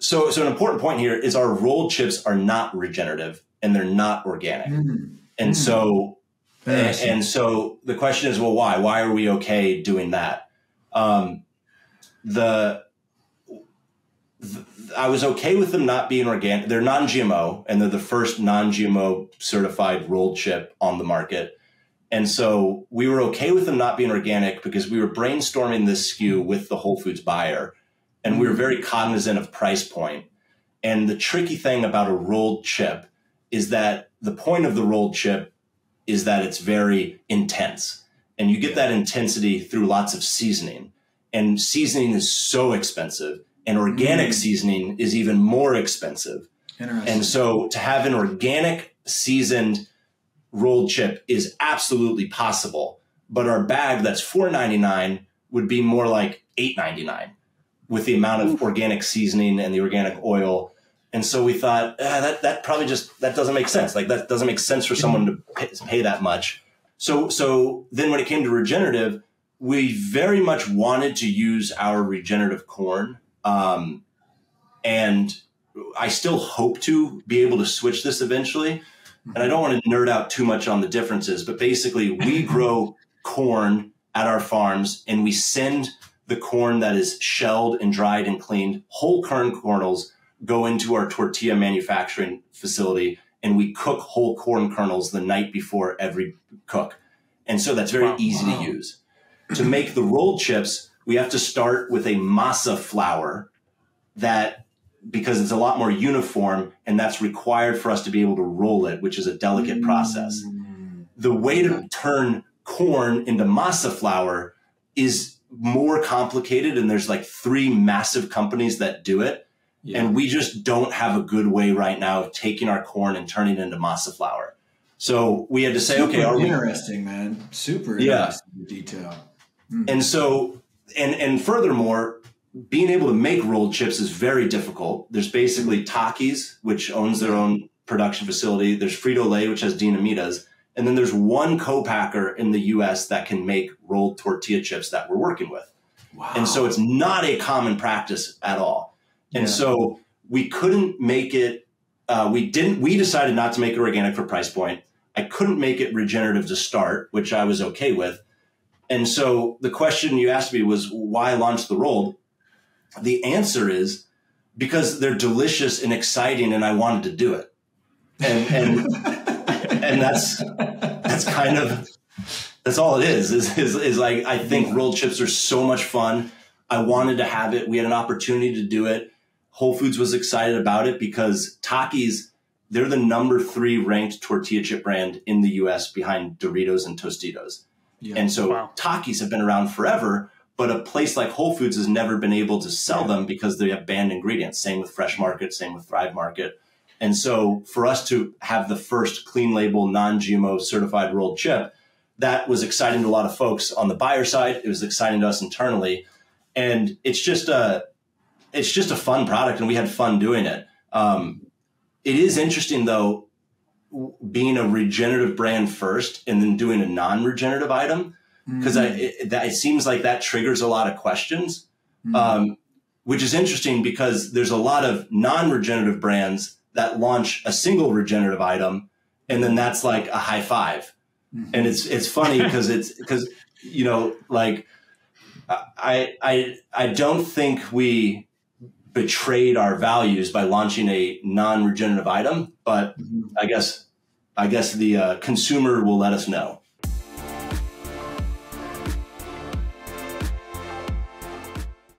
So an important point here is our rolled chips are not regenerative and they're not organic. And so the question is, well, why? Why are we okay doing that? I was okay with them not being organic. They're non-GMO, and they're the first non-GMO certified rolled chip on the market. And so we were okay with them not being organic because we were brainstorming this SKU with the Whole Foods buyer, and we were very cognizant of price point. And the tricky thing about a rolled chip is that the point of the rolled chip is that it's very intense. And you get that intensity through lots of seasoning. And seasoning is so expensive. And organic seasoning is even more expensive. And so to have an organic seasoned rolled chip is absolutely possible. But our bag that's $4.99 would be more like $8.99 with the amount of organic seasoning and the organic oil. And so we thought that probably that doesn't make sense. Like that doesn't make sense for someone to pay that much. So then when it came to regenerative, we very much wanted to use our regenerative corn. And I still hope to be able to switch this eventually. And I don't want to nerd out too much on the differences, but basically we grow corn at our farms and we send the corn that is shelled and dried and cleaned, whole corn kernels go into our tortilla manufacturing facility, and we cook whole corn kernels the night before every cook. And so that's very easy to use. To make the rolled chips, we have to start with a masa flour because it's a lot more uniform, and that's required for us to be able to roll it, which is a delicate process. The way to turn corn into masa flour is more complicated, and there's like 3 massive companies that do it. And we just don't have a good way right now of taking our corn and turning it into masa flour. So we had to say, okay, are we interesting, man? Super interesting detail. And so, and furthermore, being able to make rolled chips is very difficult. There's basically Takis, which owns their own production facility. There's Frito-Lay, which has Dinamitas. And then there's one co-packer in the US that can make rolled tortilla chips that we're working with. Wow. And so it's not a common practice at all. And so we couldn't make it, we decided not to make it organic for price point. I couldn't make it regenerative to start, which I was okay with. And so the question you asked me was, why launch the rolled? The answer is because they're delicious and exciting, and I wanted to do it. And that's kind of, that's all it is like, I think rolled chips are so much fun. I wanted to have it. We had an opportunity to do it. Whole Foods was excited about it because Takis, they're the #3 ranked tortilla chip brand in the US behind Doritos and Tostitos. And so Takis have been around forever, but a place like Whole Foods has never been able to sell them because they have banned ingredients. Same with Fresh Market, same with Thrive Market. And so for us to have the first clean label, non-GMO certified rolled chip, that was exciting to a lot of folks on the buyer side. It was exciting to us internally. And it's just a fun product, and we had fun doing it. It is interesting, though, being a regenerative brand first and then doing a non-regenerative item, because it seems like that triggers a lot of questions, which is interesting because there's a lot of non-regenerative brands that launch a single regenerative item, and then that's like a high five. And it's funny because like I don't think we betrayed our values by launching a non-regenerative item, but I guess the consumer will let us know.